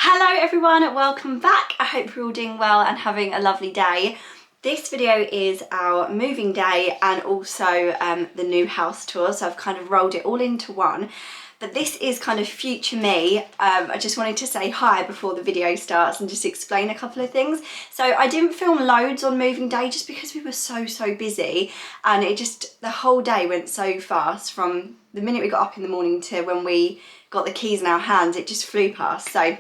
Hello everyone, welcome back. I hope you're all doing well and having a lovely day. This video is our moving day and also the new house tour, so I've kind of rolled it all into one. But this is kind of future me. I just wanted to say hi before the video starts and just explain a couple of things. So I didn't film loads on moving day just because we were so busy, and the whole day went so fast from the minute we got up in the morning to when we got the keys in our hands. It just flew past. So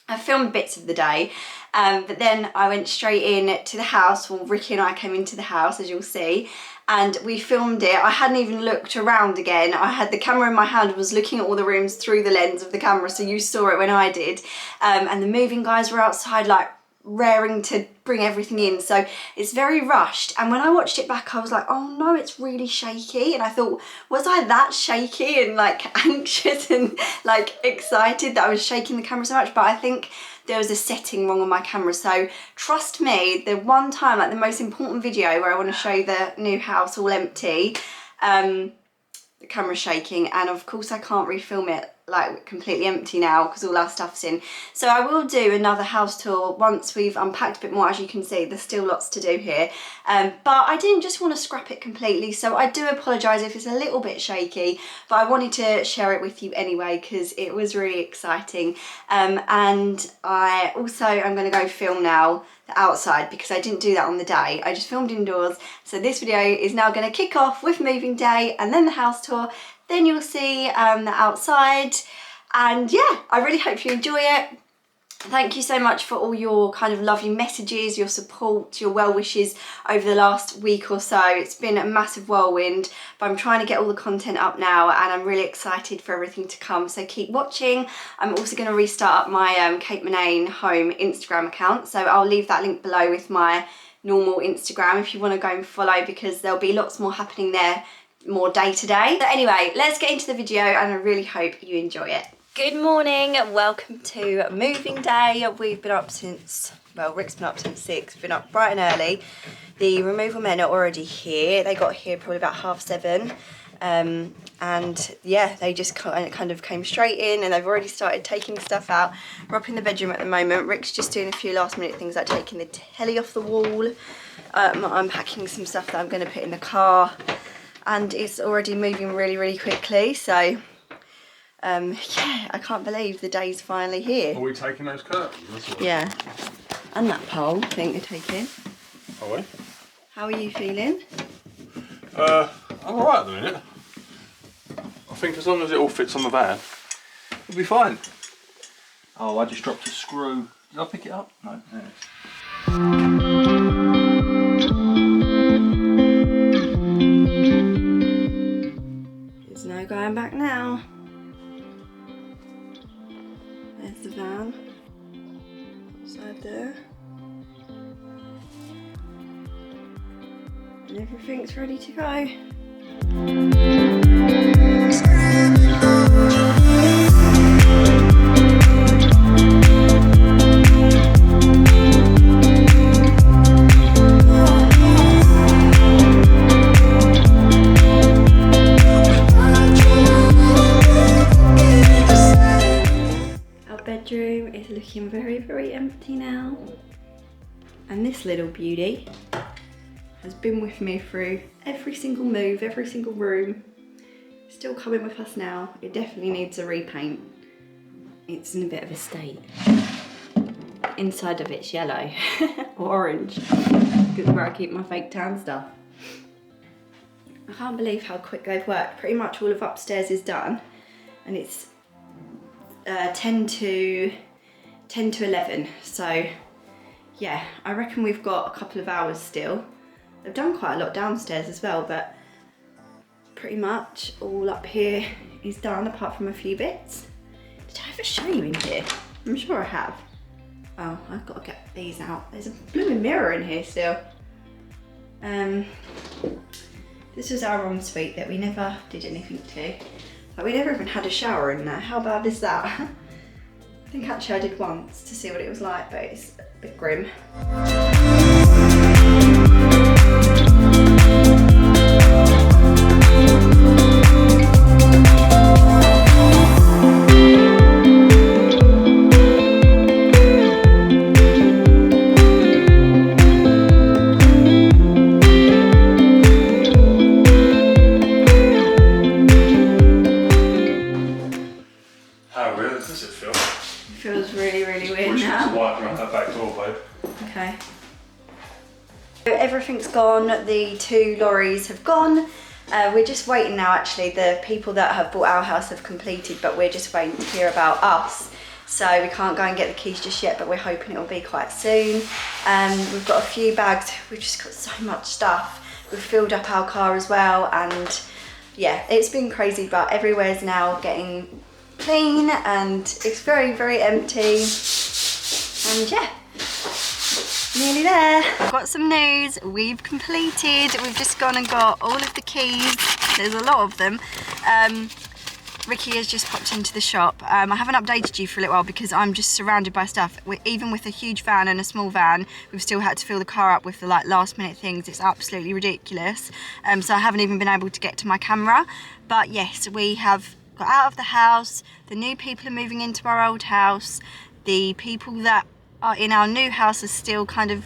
I filmed bits of the day, but then I went straight in to the house. Well, Ricky and I came into the house, as you'll see, and we filmed it. I hadn't even looked around again. I had the camera in my hand, was looking at all the rooms through the lens of the camera, so you saw it when I did. And the moving guys were outside, like, raring to bring everything in, so it's very rushed. And when I watched it back, I was like, oh no, it's really shaky. And I thought, was I that shaky and like anxious and like excited that I was shaking the camera so much? But I think there was a setting wrong on my camera. So trust me, the one time, like the most important video where I want to show the new house all empty, the camera's shaking, and of course I can't refilm it like completely empty now because all our stuff's in. So I will do another house tour once we've unpacked a bit more. As you can see, there's still lots to do here, but I didn't just want to scrap it completely, so I do apologise if it's a little bit shaky, but I wanted to share it with you anyway because it was really exciting. And I also am going to go film now the outside because I didn't do that on the day. I just filmed indoors, so this video is now going to kick off with moving day and then the house tour. Then you'll see the outside, and yeah, I really hope you enjoy it. Thank you so much for all your kind of lovely messages, your support, your well wishes over the last week or so. It's been a massive whirlwind, but I'm trying to get all the content up now and I'm really excited for everything to come, so keep watching. I'm also going to restart up my Kate Murnane home Instagram account, so I'll leave that link below with my normal Instagram if you want to go and follow, because there'll be lots more happening there, more day to day. So anyway, let's get into the video and I really hope you enjoy it. Good morning, welcome to moving day. We've been up since, well, Rick's been up since 6, been up bright and early. The removal men are already here. They got here probably about 7:30. And yeah, they just kind of came straight in and they've already started taking stuff out. We're up in the bedroom at the moment. Rick's just doing a few last minute things like taking the telly off the wall. I'm packing some stuff that I'm going to put in the car. And it's already moving really quickly, so yeah, I can't believe the day's finally here. Are we taking those curtains? Yeah, and that pole thing you're taking. Are we? How are you feeling? I'm alright at the minute. I think as long as it all fits on the van, we'll be fine. Oh, I just dropped a screw. Did I pick it up? No, there it is. No going back now. There's the van outside there, and everything's ready to go. Bedroom is looking very empty now, and this little beauty has been with me through every single move, every single room. Still coming with us now. It definitely needs a repaint. It's in a bit of a state. Inside of it's yellow or orange because it's where I keep my fake tan stuff. I can't believe how quick they've worked. Pretty much all of upstairs is done, and it's 10 to 11, so yeah, I reckon we've got a couple of hours still. They've done quite a lot downstairs as well, but pretty much all up here is done apart from a few bits. Did I ever show you in here? I'm sure I have. Oh, I've got to get these out. There's a blooming mirror in here still. This was our ensuite that we never did anything to. Like, we never even had a shower in there. How bad is that? I think actually I did once to see what it was like, but it's a bit grim. feels really, really weird Wish now. to wipe around that back door, babe. Okay. So everything's gone, the 2 lorries have gone. We're just waiting now actually, the people that have bought our house have completed, but we're just waiting to hear about us. So we can't go and get the keys just yet, but we're hoping it'll be quite soon. We've got a few bags, we've just got so much stuff. We've filled up our car as well, and yeah, it's been crazy, but everywhere's now getting clean and it's very, very empty. And yeah. Nearly there. I've got some news. We've completed. We've just gone and got all of the keys. There's a lot of them. Ricky has just popped into the shop. I haven't updated you for a little while because I'm just surrounded by stuff. Even with a huge van and a small van, we've still had to fill the car up with the last minute things. It's absolutely ridiculous. So I haven't even been able to get to my camera. But yes, we have got out of the house. The new people are moving into our old house. The people that are in our new house are still kind of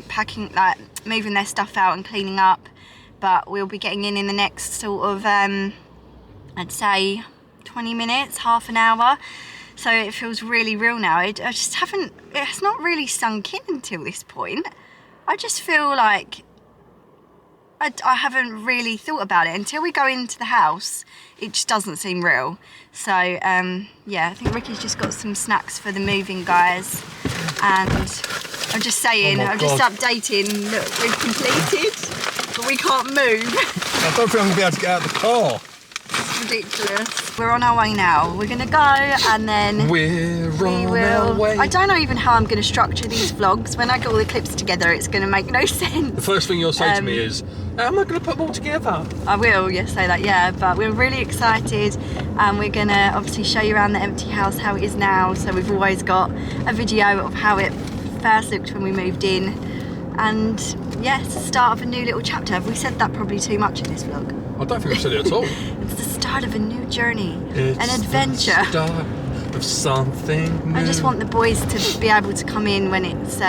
packing, like moving their stuff out and cleaning up, but we'll be getting in the next sort of I'd say 20 minutes, half an hour, so it feels really real now. It's not really sunk in until this point. I just feel like I haven't really thought about it. Until we go into the house, it just doesn't seem real. So yeah, I think Ricky's just got some snacks for the moving guys, and I'm just saying, I'm just updating, look, we've completed, but we can't move. I don't think I'm gonna be able to get out of the car. It's ridiculous. We're on our way now. We're gonna go and then we're on our way. I don't know even how I'm gonna structure these vlogs. When I get all the clips together, it's gonna make no sense. The first thing you'll say to me is, how am I gonna put them all together? I will, yes, say that, yeah, but we're really excited, and we're gonna obviously show you around the empty house, how it is now. So we've always got a video of how it first looked when we moved in, and yeah, it's the start of a new little chapter. Have we said that probably too much in this vlog? I don't think I've said it at all. It's the start of a new journey, It's an adventure. The start of something new. I just want the boys to be able to come in when it's,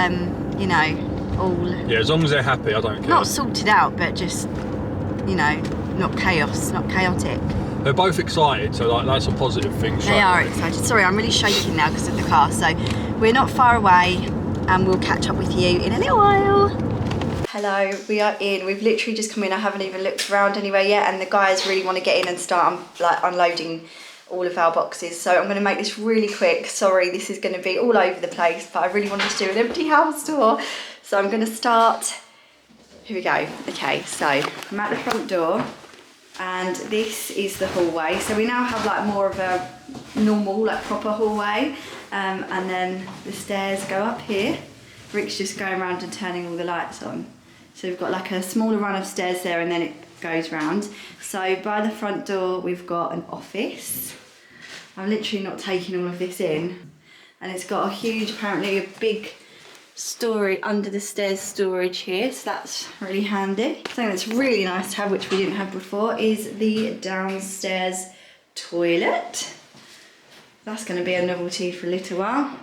you know, all... Yeah, as long as they're happy, I don't care. Not sorted out, but just, you know, not chaos, not chaotic. They're both excited, so like that's a positive thing. They are excited. Sorry, I'm really shaking now because of the car. So we're not far away, and we'll catch up with you in a little while. Hello, we are in. We've literally just come in. I haven't even looked around anywhere yet, and the guys really want to get in and start like unloading all of our boxes. So I'm going to make this really quick. Sorry, this is going to be all over the place, but I really wanted to do an empty house tour. So I'm going to start. Here we go. Okay, so I'm at the front door, and this is the hallway. So we now have like more of a normal, like proper hallway, and then the stairs go up here. Rick's just going around and turning all the lights on. So we've got like a smaller run of stairs there, and then it goes round. So by the front door, we've got an office. I'm literally not taking all of this in. And it's got a huge, apparently a big storage, under the stairs storage here. So that's really handy. Something that's really nice to have, which we didn't have before, is the downstairs toilet. That's gonna be a novelty for a little while.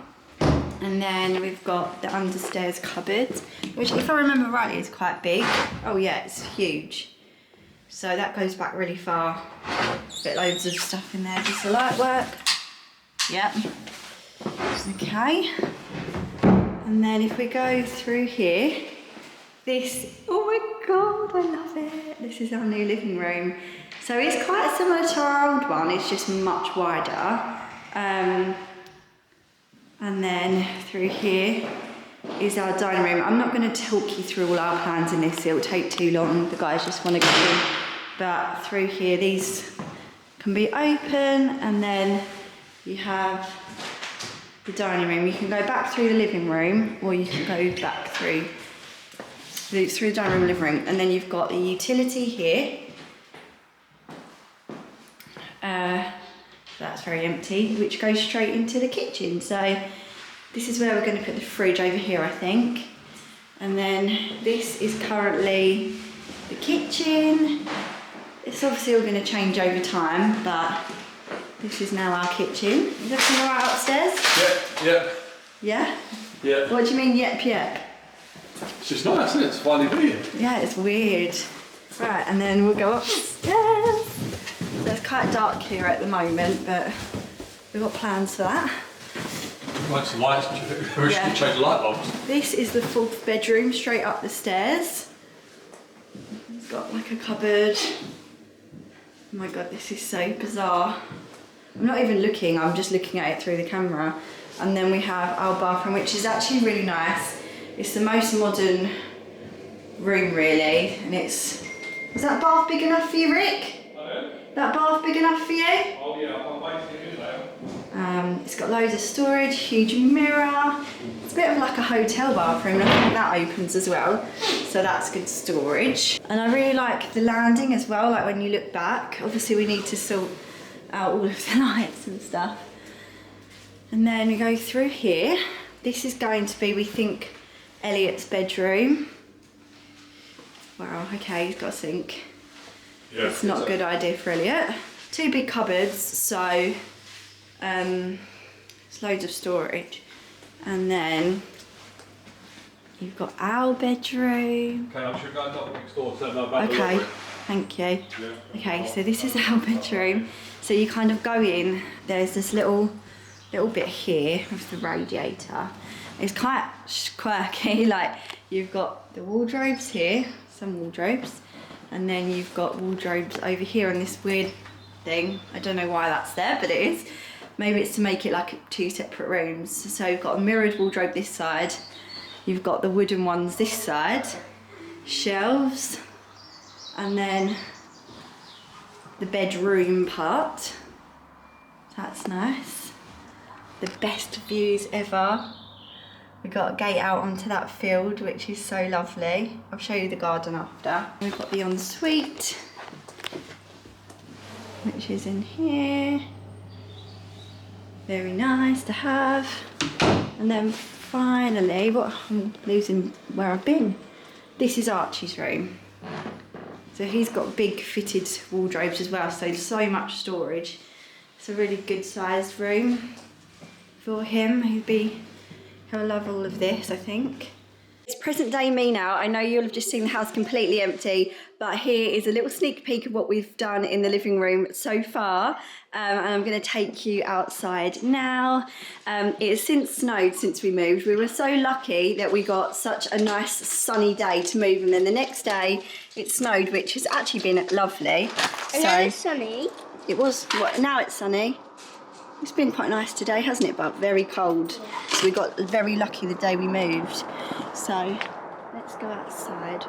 And then we've got the understairs cupboard, which if I remember rightly is quite big. Oh yeah, it's huge. So that goes back really far. Got loads of stuff in there just for light work. Yep. Okay. And then if we go through here, this, oh my God, I love it. This is our new living room. So it's quite similar to our old one, it's just much wider. And then through here is our dining room. I'm not going to talk you through all our plans in this, it'll take too long. The guys just want to get in. But through here, these can be open, and then you have the dining room. You can go back through the living room, or you can go back through the dining room and living room. And then you've got the utility here. That's very empty, which goes straight into the kitchen. So this is where we're going to put the fridge over here, I think. And then this is currently the kitchen. It's obviously all going to change over time, but this is now our kitchen. Is everything all right upstairs? Yeah. Yeah? Yeah. What do you mean, yep? It's just nice, isn't it? It's finally brilliant. Yeah, it's weird. Right, and then we'll go upstairs. So it's quite dark here at the moment, but we've got plans for that. Like some lights, we should change the light bulbs. This is the 4th bedroom, straight up the stairs. It's got like a cupboard. Oh my god, this is so bizarre. I'm not even looking, I'm just looking at it through the camera. And then we have our bathroom, which is actually really nice. It's the most modern room, really. And it's... Was that bath big enough for you, Rick? Hello? That bath big enough for you? Oh yeah, I'm waiting to do that. It's got loads of storage, huge mirror. It's a bit of like a hotel bathroom, and I think that opens as well. So that's good storage. And I really like the landing as well, like when you look back. Obviously we need to sort out all of the lights and stuff. And then we go through here. This is going to be, we think, Elliot's bedroom. Wow, okay, he's got a sink. Yeah, it's not a good idea for Elliot. 2 big cupboards, so it's loads of storage. And then you've got our bedroom. Okay, I'm sure go and knock next door to know about the Okay, library. thank you. Yeah. Okay, so this is our bedroom. So you kind of go in, there's this little bit here with the radiator. It's quite quirky, like you've got the wardrobes here, some wardrobes, and then you've got wardrobes over here on this weird thing. I don't know why that's there, but it is. Maybe it's to make it like 2 separate rooms. So you've got a mirrored wardrobe this side, you've got the wooden ones this side, shelves, and then the bedroom part. That's nice. The best views ever. We've got a gate out onto that field, which is so lovely. I'll show you the garden after. We've got the ensuite, which is in here. Very nice to have. And then finally, I'm losing where I've been. This is Archie's room. So he's got big fitted wardrobes as well, so much storage. It's a really good sized room for him. He'll love all of this, I think. It's present day me now. I know you'll have just seen the house completely empty, but here is a little sneak peek of what we've done in the living room so far. And I'm going to take you outside now. It has since snowed since we moved. We were so lucky that we got such a nice sunny day to move, and then the next day it snowed, which has actually been lovely. And now it's sunny. It was, now it's sunny. It's been quite nice today, hasn't it? But very cold. So we got very lucky the day we moved. So let's go outside.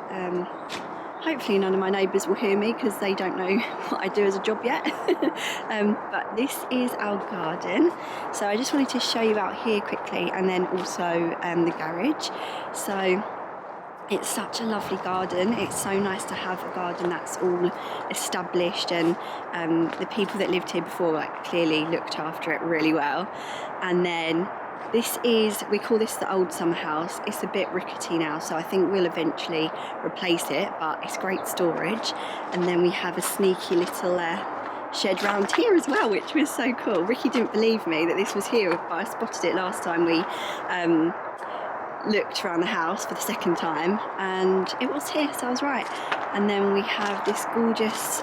Hopefully none of my neighbours will hear me because they don't know what I do as a job yet. But this is our garden. So I just wanted to show you out here quickly, and then also the garage. So it's such a lovely garden. It's so nice to have a garden that's all established, and the people that lived here before like clearly looked after it really well. And then this is, we call this the old summer house. It's a bit rickety now, so I think we'll eventually replace it, but it's great storage. And then we have a sneaky little shed round here as well, which was so cool. Ricky didn't believe me that this was here, but I spotted it last time we looked around the house for the second time, and it was here, so I was right. And then we have this gorgeous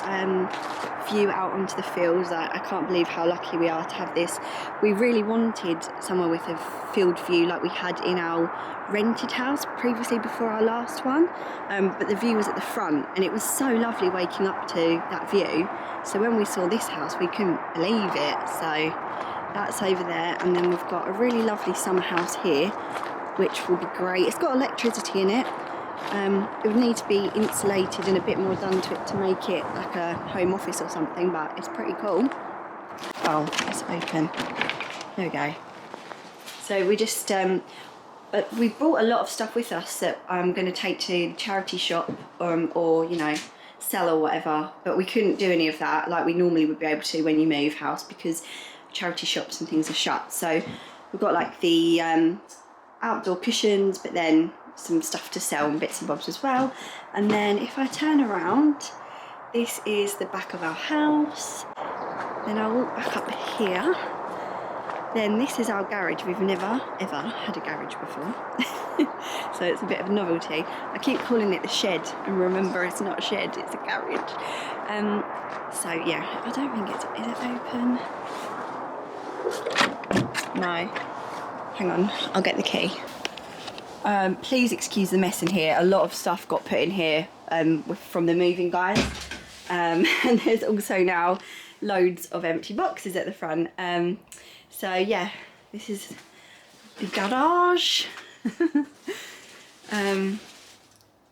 view out onto the fields. I can't believe how lucky we are to have this. We really wanted somewhere with a field view like we had in our rented house previously before our last one, but the view was at the front, and it was so lovely waking up to that view. So when we saw this house, we couldn't believe it. So that's over there, and then we've got a really lovely summer house here, which will be great. It's got electricity in it. It would need to be insulated and a bit more done to it to make it like a home office or something, but it's pretty cool. Oh, it's open. There we go. So we just, we brought a lot of stuff with us that I'm going to take to the charity shop or, you know, sell or whatever, but we couldn't do any of that like we normally would be able to when you move house, because charity shops and things are shut. So we've got like the outdoor cushions, but then some stuff to sell and bits and bobs as well. And then if I turn around, this is the back of our house. Then I'll walk back up here. Then this is our garage. We've never ever had a garage before. So it's a bit of a novelty. I keep calling it the shed, and remember, it's not a shed, it's a garage. So yeah, I don't think is it open? No. Hang on, I'll get the key. Please excuse the mess in here. A lot of stuff got put in here from the moving guys. And there's also now loads of empty boxes at the front. So yeah, this is the garage.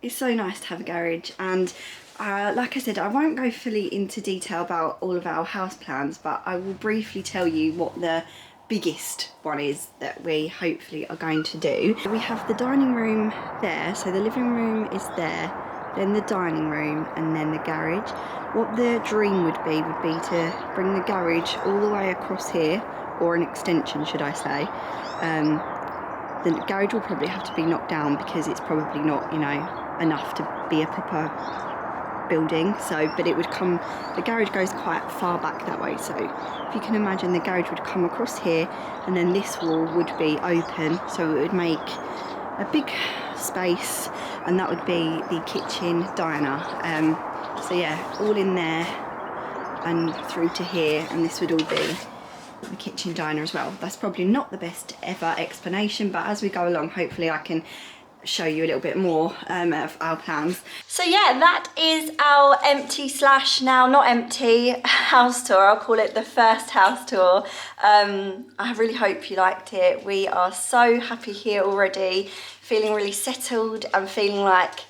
It's so nice to have a garage, and like I said, I won't go fully into detail about all of our house plans, but I will briefly tell you what the biggest one is that we hopefully are going to do. We have the dining room there, so the living room is there, then the dining room, and then the garage. What the dream would be to bring the garage all the way across here, or an extension should I say. The garage will probably have to be knocked down because it's probably not, you know, enough to be a proper building. So, but it would come, the garage goes quite far back that way. So if you can imagine, the garage would come across here, and then this wall would be open. So it would make a big space, and that would be the kitchen diner. So yeah, all in there and through to here, and this would all be the kitchen diner as well. That's probably not the best ever explanation, but as we go along, hopefully I can show you a little bit more of our plans. So yeah, that is our empty slash now not empty house tour. I'll call it the first house tour. I really hope you liked it. We are so happy here already, feeling really settled and feeling like,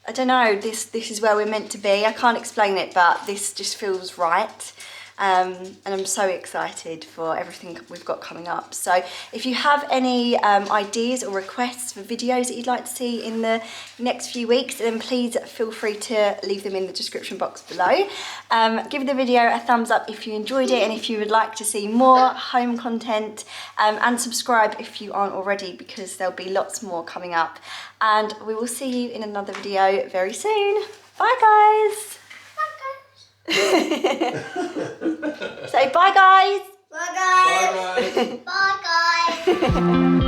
I don't know, this is where we're meant to be. I can't explain it, but this just feels right. And I'm so excited for everything we've got coming up. So if you have any ideas or requests for videos that you'd like to see in the next few weeks, then please feel free to leave them in the description box below. Give the video a thumbs up if you enjoyed it, and if you would like to see more home content, and subscribe if you aren't already, because there'll be lots more coming up. And we will see you in another video very soon. Bye guys! Say bye guys. Bye guys. Bye guys.